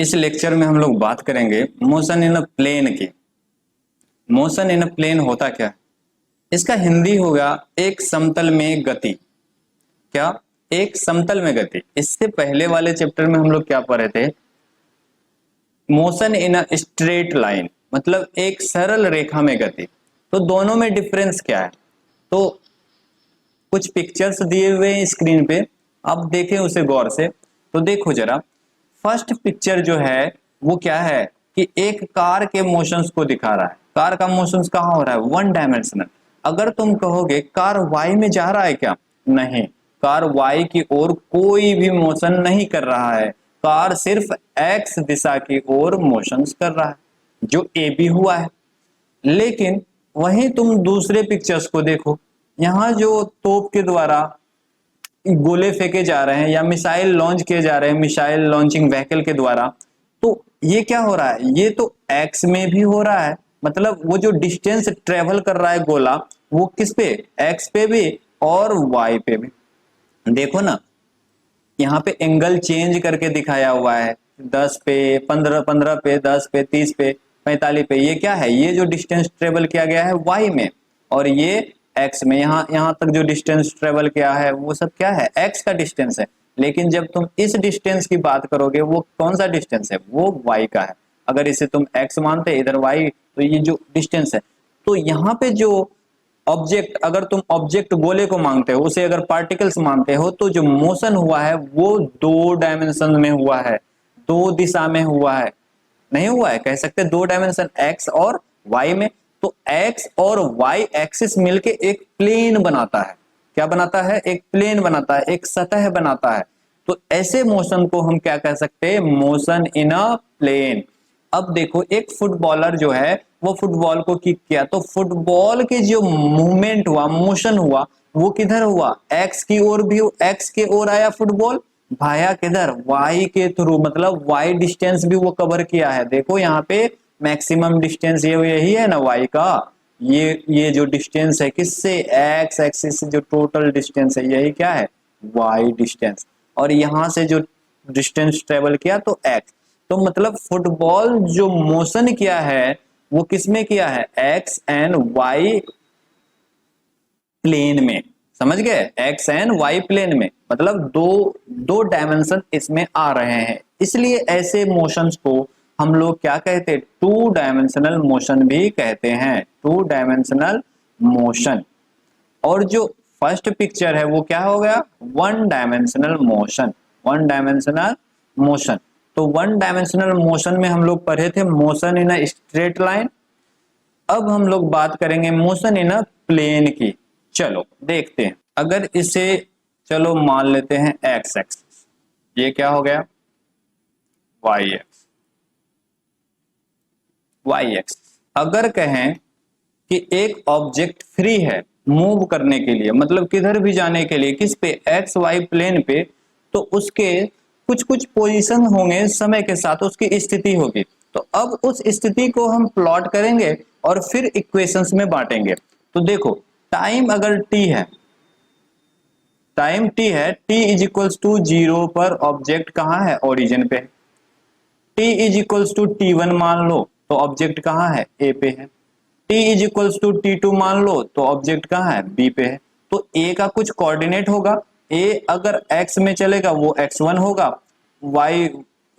इस लेक्चर में हम लोग बात करेंगे मोशन इन अ प्लेन की। मोशन इन अ प्लेन होता क्या है? इसका हिंदी होगा एक समतल में गति। क्या? एक समतल में गति। इससे पहले वाले चैप्टर में हम लोग क्या पढ़े थे? Motion in a straight line, मतलब एक सरल रेखा में गति। तो दोनों में डिफरेंस क्या है? तो कुछ पिक्चर्स दिए हुए हैं स्क्रीन पे, आप देखें उसे गौर से। तो देखो जरा, फर्स्ट पिक्चर जो है वो क्या है कि एक कार के मोशंस को दिखा रहा है। कार का मोशंस कहाँ हो रहा है? One dimensional. अगर तुम कहोगे कार वाई में जा रहा है क्या? नहीं, कार वाई की ओर कोई भी मोशन नहीं कर रहा है। कार सिर्फ एक्स दिशा की ओर मोशंस कर रहा है, जो ए बी हुआ है। लेकिन वहीं तुम दूसरे पिक्चर्स को देखो, यहाँ जो तोप के द्वारा गोले फेंके जा रहे हैं या मिसाइल लॉन्च किए जा रहे हैं, मिसाइल लॉन्चिंग व्हीकल के द्वारा, तो ये क्या हो रहा है? ये तो एक्स में भी हो रहा है, मतलब वो जो डिस्टेंस ट्रेवल कर रहा है गोला, वो किस पे? एक्स पे भी और वाई पे भी। देखो ना, यहाँ पे एंगल चेंज करके दिखाया हुआ है, 10 पे, 15 15 पे, 10 पे, 30 पे, 45 पे। ये क्या है? ये जो डिस्टेंस ट्रेवल किया गया है वाई में, और ये एक्स में। यहाँ यहाँ तक जो डिस्टेंस ट्रेवल किया है वो सब क्या है? एक्स का डिस्टेंस है। लेकिन जब तुम इस डिस्टेंस की बात करोगे, वो कौन सा डिस्टेंस है? वो वाई का है। अगर इसे तुम एक्स मानते इधर वाई, तो ये जो डिस्टेंस है, तो यहाँ पे जो ऑब्जेक्ट, अगर तुम ऑब्जेक्ट गोले को मांगते हो, उसे अगर पार्टिकल्स मानते हो, तो जो मोशन हुआ है वो दो डायमेंशन में हुआ है, दो दिशा में हुआ है। नहीं हुआ है, कह सकते दो डायमेंशन एक्स और वाई में। तो एक्स और वाई एक्सिस मिलके एक प्लेन बनाता है। क्या बनाता है? एक प्लेन बनाता है, एक सतह बनाता है। तो ऐसे मोशन को हम क्या कह सकते हैं? Motion in a plane. अब देखो, एक फुटबॉलर जो है वो फुटबॉल को किक किया, तो फुटबॉल के जो मूवमेंट हुआ, मोशन हुआ, वो किधर हुआ? एक्स की ओर भी, एक्स के ओर आया फुटबॉल, भाया किधर? वाई के थ्रू, मतलब वाई डिस्टेंस भी वो कवर किया है। देखो यहाँ पे मैक्सिमम डिस्टेंस ये यही है ना वाई का। ये जो डिस्टेंस है किससे? एक्स एक्सिस से जो टोटल डिस्टेंस है, यही क्या है? Y distance. और यहां से जो डिस्टेंस ट्रेवल किया तो एक्स। तो मतलब फुटबॉल जो मोशन किया है वो किसमें किया है? एक्स एंड वाई प्लेन में। समझ गए? एक्स एंड वाई प्लेन में, मतलब दो दो डायमेंशन इसमें आ रहे हैं। इसलिए ऐसे मोशंस को हम लोग क्या कहते हैं? टू डायमेंशनल मोशन भी कहते हैं, टू डायमेंशनल मोशन। और जो फर्स्ट पिक्चर है वो क्या हो गया? One dimensional motion. One dimensional motion. तो वन डायमेंशनल मोशन में हम लोग पढ़े थे motion in a straight line. अब हम लोग बात करेंगे मोशन इन अ प्लेन की। चलो देखते हैं। अगर इसे चलो मान लेते हैं एक्स एक्सिस, ये क्या हो गया? Y x. Y x. अगर कहें कि एक ऑब्जेक्ट फ्री है मूव करने के लिए, मतलब किधर भी जाने के लिए, किस पे? एक्स वाई प्लेन पे, तो उसके कुछ कुछ पोजीशन होंगे, समय के साथ उसकी स्थिति होगी। तो अब उस स्थिति को हम प्लॉट करेंगे और फिर इक्वेशंस में बांटेंगे। तो देखो, टाइम अगर टी है, टाइम टी है, t is equals to zero पर ऑब्जेक्ट कहाँ है? ओरिजिन पे। T is equals to t one मान लो, तो ऑब्जेक्ट कहाँ है? ए पे है। T is equals to t two मान लो, तो ऑब्जेक्ट कहाँ है? बी पे है। तो ए का कुछ कोऑर्डिनेट होगा। ए अगर एक्स में चलेगा वो एक्स वन होगा, वाई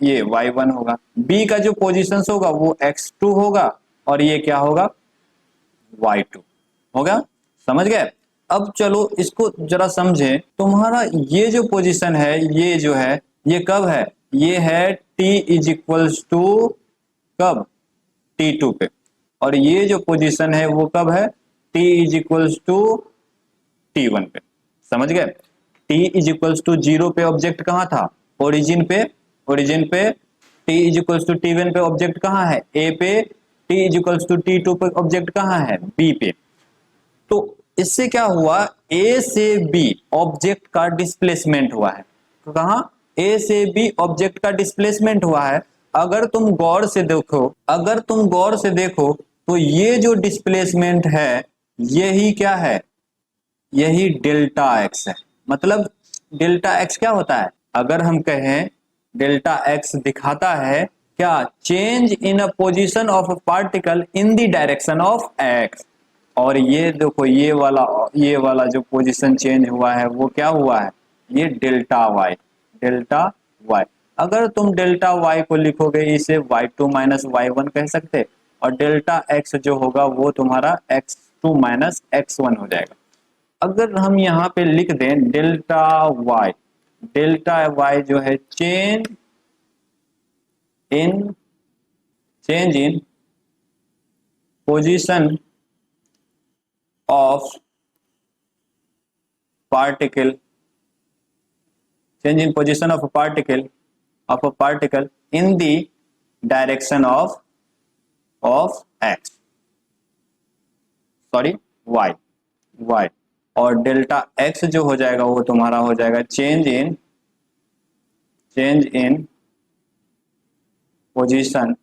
ये वाई वन होगा। बी का जो पोजिशन होगा वो एक्स टू होगा, और ये क्या होगा? वाई टू होगा। समझ गए? अब चलो इसको जरा समझे। तुम्हारा ये जो पोजीशन है, ये जो है, ये कब है? ये है टी इज इक्वल्स टू कब? टी टू पे। और ये जो पोजीशन है वो कब है? T is equals to t one पे। समझ गए? T is equals to zero पे ऑब्जेक्ट कहाँ था? ओरिजिन पे। ओरिजिन पे। T is equals to t one पे ऑब्जेक्ट कहाँ है? ए पे। T is equals to t two पे ऑब्जेक्ट कहाँ है? बी पे। तो इससे क्या हुआ? ए से बी ऑब्जेक्ट का डिस्प्लेसमेंट हुआ है। तो कहा? ए से बी ऑब्जेक्ट का डिस्प्लेसमेंट हुआ है। अगर तुम गौर से देखो, अगर तुम गौर से देखो, तो ये जो डिस्प्लेसमेंट है, यही क्या है? यही डेल्टा एक्स है। मतलब डेल्टा एक्स क्या होता है? अगर हम कहें डेल्टा एक्स दिखाता है क्या, change in a position of a particle in the direction of x. और ये देखो ये वाला जो पोजीशन चेंज हुआ है वो क्या हुआ है, ये डेल्टा वाई, डेल्टा वाई। अगर तुम डेल्टा वाई को लिखोगे इसे y two minus y one कह सकते, और डेल्टा एक्स जो होगा वो तुम्हारा x two minus x one हो जाएगा। अगर हम यहाँ पे लिख दें डेल्टा वाई जो है in change in position of particle, change in position of a particle in the direction of x, sorry y। और डेल्टा x जो हो जाएगा वो तुम्हारा हो जाएगा change in position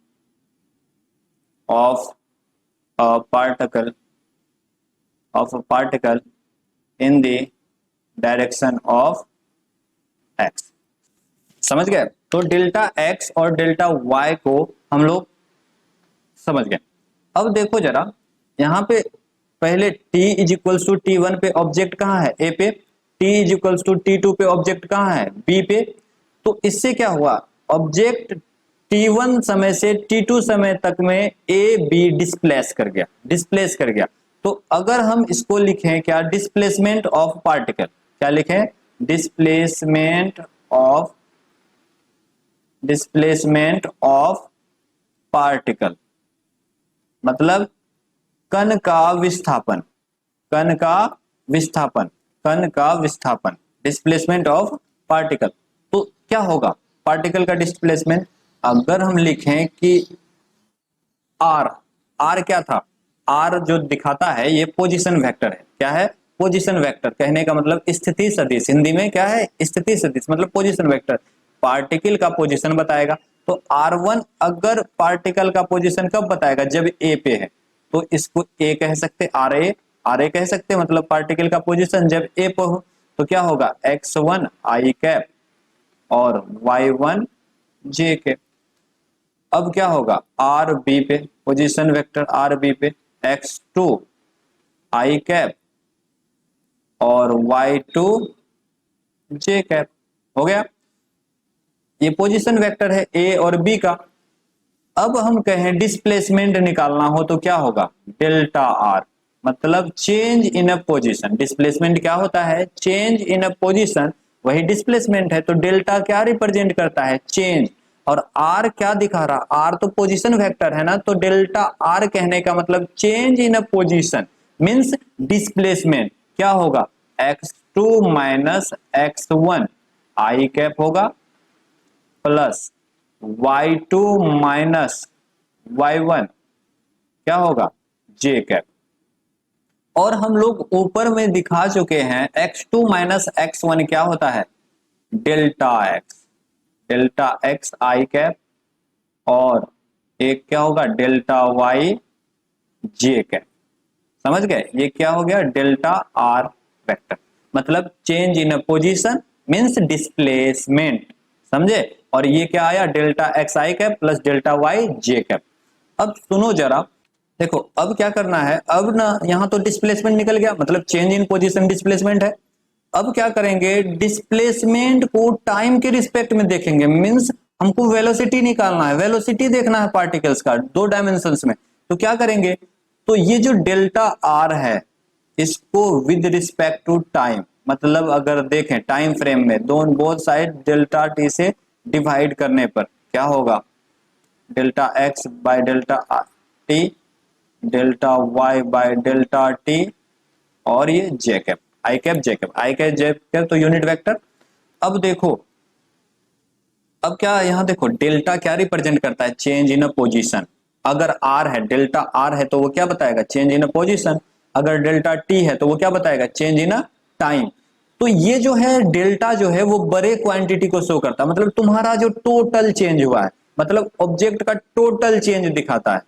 of a particle in the direction of x. समझ गए? तो डेल्टा एक्स और डेल्टा वाई को हम लोग समझ गए। अब देखो जरा यहाँ पे पहले t is equals to t one पे ऑब्जेक्ट कहाँ है, ए पे, t is equals to t two पे ऑब्जेक्ट कहाँ है, बी पे। तो इससे क्या हुआ, ऑब्जेक्ट t1 समय से t2 समय तक में ए बी डिस्प्लेस कर गया। तो अगर हम इसको लिखें क्या, डिस्प्लेसमेंट ऑफ पार्टिकल, क्या लिखें, डिस्प्लेसमेंट ऑफ पार्टिकल, मतलब कण का विस्थापन, डिस्प्लेसमेंट ऑफ पार्टिकल। तो क्या होगा पार्टिकल का डिस्प्लेसमेंट, अगर हम लिखें कि आर क्या था, आर जो दिखाता है ये पोजीशन वेक्टर है। क्या है, पोजीशन वेक्टर, कहने का मतलब स्थिति सदिश, हिंदी में क्या है, स्थिति सदिश मतलब पोजीशन वेक्टर, पार्टिकल का पोजीशन बताएगा। तो R1 अगर पार्टिकल का पोजीशन कब बताएगा, जब ए पे है, तो इसको ए कह सकते, आर ए कह सकते, मतलब पार्टिकल का पोजीशन जब ए पे हो तो क्या होगा, x1 आई कैप और y1 जे कैप। अब क्या होगा, आर बी पे, पोजीशन वेक्टर आर बी पे, x2 आई कैप और y2 जे कैप। हो गया, ये पोजीशन वेक्टर है ए और बी का। अब हम कहें डिस्प्लेसमेंट निकालना हो तो क्या होगा, डेल्टा आर, मतलब change in a position. Displacement क्या होता है, चेंज इन अ पोजीशन, वही डिस्प्लेसमेंट है। तो डेल्टा क्या रिप्रेजेंट करता है, चेंज, और आर क्या दिखा रहा, आर तो पोजीशन वेक्टर है ना, तो डेल्टा आर कहने का मतलब change in a position means displacement. क्या होगा, x2 माइनस x1 आई कैप होगा प्लस y2 माइनस y1 क्या होगा, जे कैप। और हम लोग ऊपर में दिखा चुके हैं x2 माइनस x1 क्या होता है, डेल्टा एक्स आई कैप, और एक क्या होगा, डेल्टा वाई जे कैप। समझ गए, ये क्या हो गया, डेल्टा आर वेक्टर, मतलब change in a position means displacement. समझे, और ये क्या आया, डेल्टा एक्स आई cap plus delta Y J cap. अब सुनो जरा, देखो अब क्या करना है, अब ना यहाँ तो डिस्प्लेसमेंट निकल गया, मतलब चेंज इन पोजीशन डिस्प्लेसमेंट है। अब क्या करेंगे, डिस्प्लेसमेंट को टाइम के रिस्पेक्ट में देखेंगे, मींस हमको वेलोसिटी निकालना है, वेलोसिटी देखना है पार्टिकल्स का दो डायमेंशंस में। तो क्या करेंगे, तो ये जो डेल्टा आर है इसको विद रिस्पेक्ट टू टाइम, मतलब अगर देखें टाइम फ्रेम में दोनों बोथ साइड डेल्टा टी से डिवाइड करने पर क्या होगा, delta x by delta t, delta y by delta t, और ये j cap, i cap j cap, i cap j cap तो यूनिट वेक्टर। अब देखो, अब क्या यहाँ देखो, डेल्टा क्या रिप्रेजेंट करता है, चेंज इन अ पोजीशन। अगर आर है, डेल्टा आर है तो वो क्या बताएगा, चेंज इन अ पोजीशन। अगर डेल्टा टी है तो वो क्या बताएगा, चेंज इन अ टाइम। तो ये जो है डेल्टा जो है वो बड़े क्वांटिटी को शो करता है, मतलब तुम्हारा जो टोटल चेंज हुआ है, मतलब ऑब्जेक्ट का टोटल चेंज दिखाता है।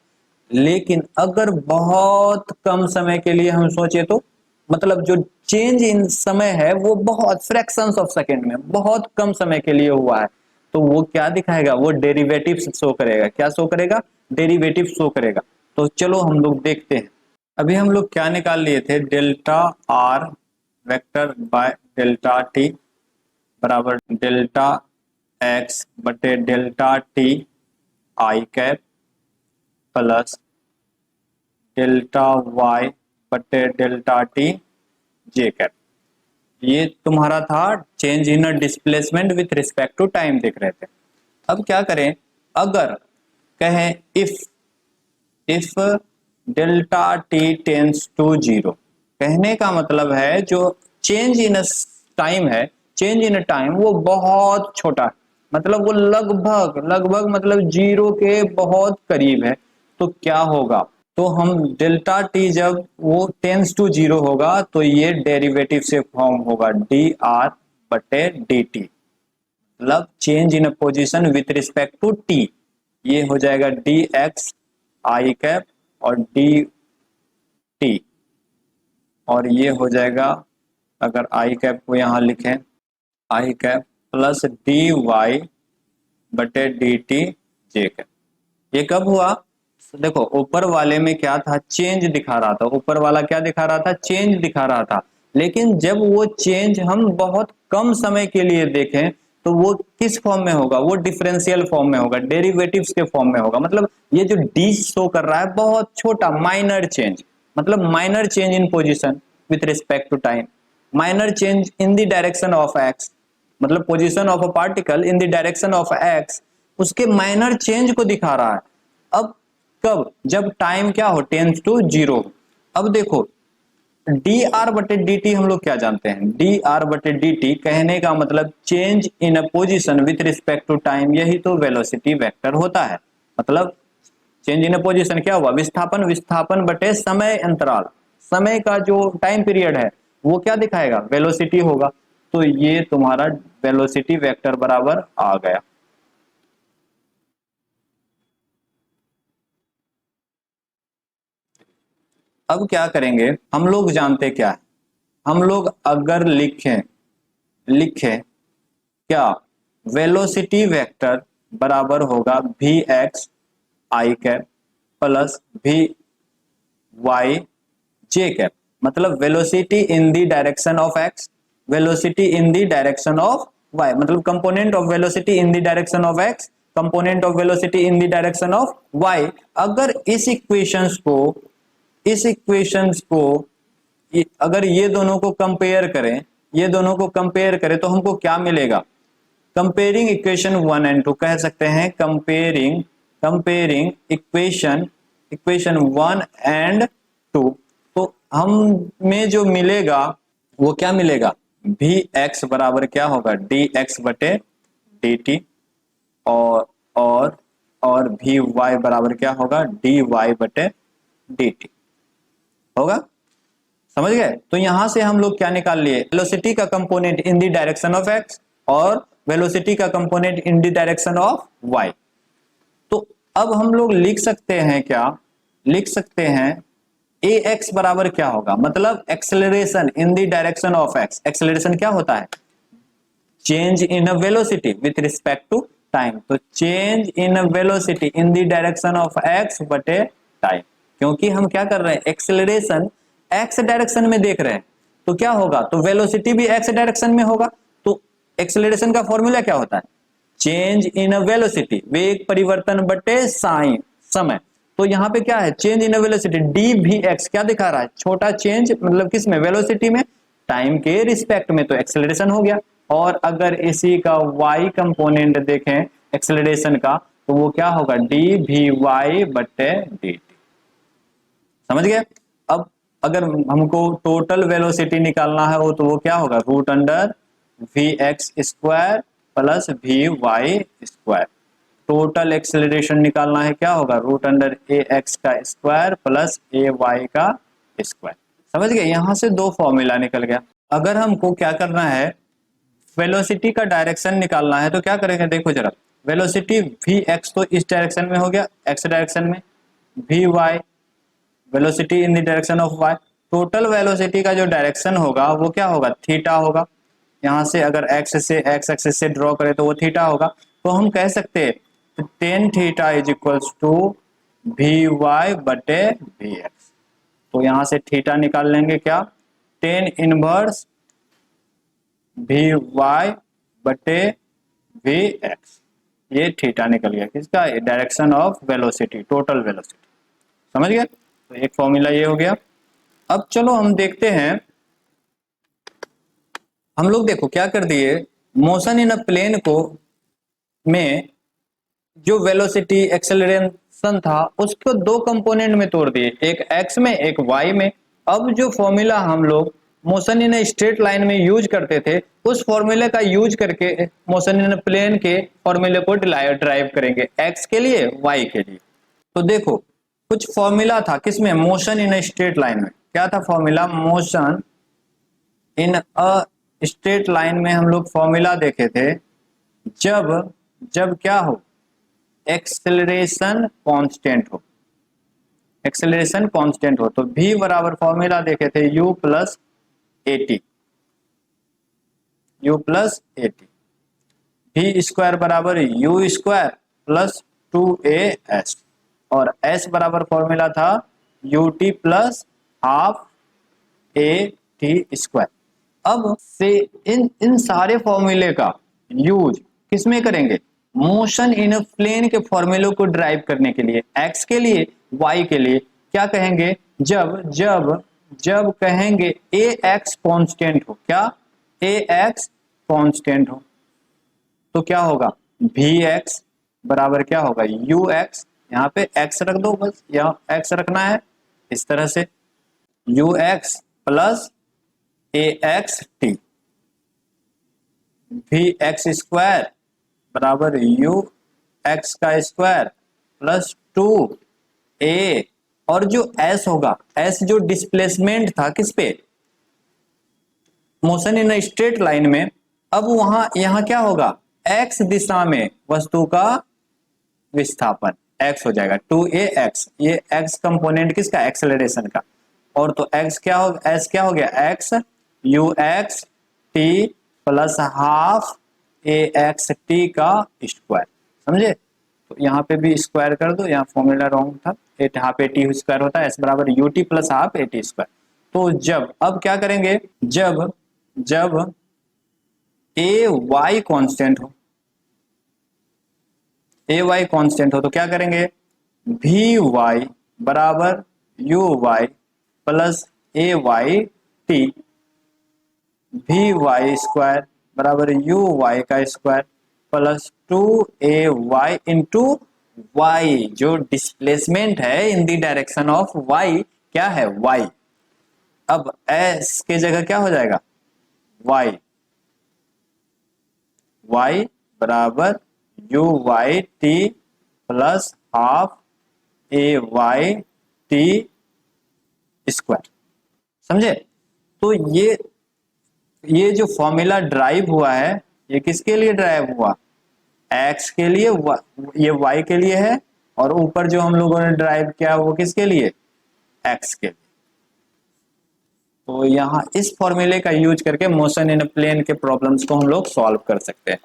लेकिन अगर बहुत कम समय के लिए हम सोचे तो, मतलब जो चेंज इन समय है वो बहुत फ्रैक्शंस ऑफ सेकेंड में, बहुत कम समय के लिए हुआ है, तो वो क्या दिखाएगा, वो डेरिवेटिव शो करेगा। क्या शो करेगा, डेरिवेटिव शो करेगा। तो चलो हम लोग देखते हैं। अभी हम लोग क्या निकाल लिए थे, delta r vector by delta t बराबर डेल्टा एक्स बटे delta t i cap plus delta y बटे डेल्टा टी जे कैप। ये तुम्हारा था change in displacement with respect to time देख रहे थे। अब क्या करें, अगर कहें if delta t tends to zero, कहने का मतलब है जो चेंज इन टाइम है, चेंज इन टाइम वो बहुत छोटा है, मतलब वो लगभग लगभग मतलब जीरो के बहुत करीब है। तो क्या होगा, तो हम डेल्टा टी जब वो टेंस टू जीरो होगा तो ये डेरिवेटिव से फॉर्म होगा डी आर बटे डी टी, मतलब change in position with respect to t. ये हो जाएगा डी एक्स आई कैप और डी टी, और ये हो जाएगा, अगर आई कैप को यहाँ लिखें, आई कैप प्लस डी वाई बटे डी टी जे कैप। ये कब हुआ, देखो ऊपर वाले में क्या था, चेंज दिखा रहा था, ऊपर वाला क्या दिखा रहा था, चेंज दिखा रहा था। लेकिन जब वो चेंज हम बहुत कम समय के लिए देखें तो वो किस फॉर्म में होगा, वो डिफरेंशियल फॉर्म में होगा, डेरिवेटिव्स के फॉर्म में होगा। मतलब ये जो डी शो कर रहा है बहुत छोटा माइनर चेंज, मतलब minor change in position with respect to time, minor change in the direction of X, मतलब position of a particle in the direction of X, उसके माइनर चेंज को दिखा रहा है। अब कब, जब टाइम क्या हो, टेंस टू जीरो। अब देखो डी आर बटे डी टी हम लोग क्या जानते हैं, डी आर बटे डी टी कहने का मतलब change in uh position with respect to time, यही तो वेलोसिटी वेक्टर होता है। मतलब चेंज इन अ पोजिशन क्या हुआ, विस्थापन, विस्थापन बटे समय अंतराल, समय का जो टाइम पीरियड है वो क्या दिखाएगा, वेलोसिटी होगा। तो ये तुम्हारा वेलोसिटी वेक्टर बराबर आ गया। अब क्या करेंगे, हम लोग जानते क्या है, हम लोग अगर लिखें लिखें क्या, वेलोसिटी वेक्टर बराबर होगा V X I cap plus we Y J cap, मतलब velocity in the direction of X, velocity in the direction of Y, मतलब component of velocity in the direction of X, component of velocity in the direction of Y. अगर इस equations को अगर ये दोनों को compare करें, ये दोनों को कंपेयर करें तो हमको क्या मिलेगा, कंपेयरिंग इक्वेशन 1 एंड 2 कह सकते हैं, कंपेयरिंग इक्वेशन 1 एंड 2। तो हम में जो मिलेगा वो क्या मिलेगा, भी एक्स बराबर क्या होगा, डी एक्स बटे डी टी, और और और भी वाई बराबर क्या होगा, डी वाई बटे डी टी होगा। समझ गए। तो यहां से हम लोग क्या निकाल लिए, वेलोसिटी का component in the direction of x और वेलोसिटी का component in the direction of y. तो अब हम लोग लिख सकते हैं क्या, लिख सकते हैं ए एक्स बराबर क्या होगा, मतलब acceleration in the direction of X. Acceleration क्या होता है, change in a velocity with respect to time. तो change in a velocity in the direction of X बटे टाइम, क्योंकि हम क्या कर रहे हैं, एक्सेलरेशन एक्स डायरेक्शन में देख रहे हैं, तो क्या होगा, तो वेलोसिटी भी एक्स डायरेक्शन में होगा। तो एक्सेलरेशन का फॉर्मूला क्या होता है, चेंज इन अ वेलोसिटी, वेग परिवर्तन बटे साइन समय। तो यहाँ पे क्या है, change in a velocity, D भी एक्स क्या दिखा रहा है, छोटा चेंज, मतलब किस में, वेलोसिटी में, टाइम के रिस्पेक्ट में, तो एक्सेलरेशन हो गया। और अगर इसी का y कंपोनेंट देखें एक्सेलरेशन का, तो वो क्या होगा, डी भी वाई बटे डी टी। समझ गए। अब अगर हमको टोटल वेलोसिटी निकालना है वो, तो वो क्या होगा, root under v x square plus we y square. Total acceleration निकालना है, क्या होगा, रूट अंडर ए एक्स का स्क्वायर प्लस ए वाई का स्क्वायर। समझ गए, यहां से दो फॉर्मूला निकल गया। अगर हमको क्या करना है, वेलोसिटी का डायरेक्शन निकालना है, तो क्या करेंगे, देखो जरा, वेलोसिटी वी एक्स तो इस डायरेक्शन में हो गया, एक्स डायरेक्शन में, v y velocity in the direction of y. Total velocity का जो डायरेक्शन होगा वो क्या होगा, थीटा होगा। यहाँ से अगर एक्स से एक्स एक्सिस से ड्रॉ करें तो वो थीटा होगा। तो हम कह सकते हैं tan theta is equals to v y बटे वी एक्स। तो यहां से थीटा निकाल लेंगे, क्या, टेन इनवर्स वी वाई बटे वी एक्स। ये थीटा निकल गया किसका, direction of velocity, total velocity. समझ गए? तो एक फॉर्मूला ये हो गया। अब चलो हम देखते हैं, हम लोग देखो क्या कर दिए, मोशन इन अ प्लेन को में जो वेलोसिटी एक्सेलरेशन था उसको दो कंपोनेंट में तोड़ दिए, एक एक्स में एक वाई में। अब जो फॉर्मूला हम लोग मोशन इन स्ट्रेट लाइन में यूज करते थे उस फॉर्मूले का यूज करके मोशन इन प्लेन के फॉर्मूले को ड्राइव करेंगे, एक्स के लिए वाई के लिए। तो देखो कुछ फॉर्मूला था किसमें, मोशन इन स्ट्रेट लाइन में। क्या था formula, motion in a straight line में हम लोग फॉर्मूला देखे थे, जब जब क्या हो, एक्सेलरेशन कांस्टेंट हो, एक्सेलरेशन कांस्टेंट हो। तो v बराबर फॉर्मूला देखे थे u plus AT, u plus AT, V square बराबर U square plus two A S, और s बराबर फॉर्मूला था U T plus half A T square. अब से इन इन सारे फॉर्मूले का यूज किसमें करेंगे, मोशन इन प्लेन के फॉर्मूले को ड्राइव करने के लिए, एक्स के लिए वाई के लिए। क्या कहेंगे, जब जब जब कहेंगे ए एक्स कॉन्स्टेंट हो, क्या, ए एक्स कॉन्स्टेंट हो, तो क्या होगा, वी एक्स बराबर क्या होगा, यू एक्स, यहाँ पे एक्स रख दो, बस यहाँ एक्स रखना है इस तरह से, u x plus a x t, v x square बराबर यू एक्स का स्क्वायर प्लस टू ए, और जो एस होगा, एस जो डिस्प्लेसमेंट था किस पे, मोशन इन स्ट्रेट लाइन में। अब वहां यहां क्या होगा, एक्स दिशा में वस्तु का विस्थापन एक्स हो जाएगा, टू ए एक्स, ये एक्स कंपोनेंट किसका, एक्सेलरेशन का। और तो एक्स क्या हो, एस क्या हो गया, x you x T plus half A x T का स्क्वायर। समझे? तो यहाँ पे भी स्क्वायर कर दो, यहाँ फॉर्मूला रॉन्ग था, at half A T square होता है, एस बराबर you T plus half A T square. तो जब अब क्या करेंगे, जब जब ए वाई कांस्टेंट हो, ए वाई कांस्टेंट हो तो क्या करेंगे, वी वाई बराबर u y plus a y t, v y square बराबर यू वाई का square plus two a y into y, जो डिस्प्लेसमेंट है in the direction of y, क्या है, वाई। अब एस के जगह क्या हो जाएगा, वाई, वाई बराबर u y t plus half a y t square. समझे? तो ये जो फॉर्मूला ड्राइव हुआ है ये किसके लिए ड्राइव हुआ, एक्स के लिए, ये वाई के लिए है, और ऊपर जो हम लोगों ने ड्राइव किया वो किसके लिए, एक्स के लिए। तो यहाँ इस फॉर्मूले का यूज करके मोशन इन प्लेन के प्रॉब्लम्स को हम लोग सॉल्व कर सकते हैं।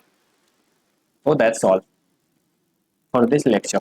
So that's all for this lecture.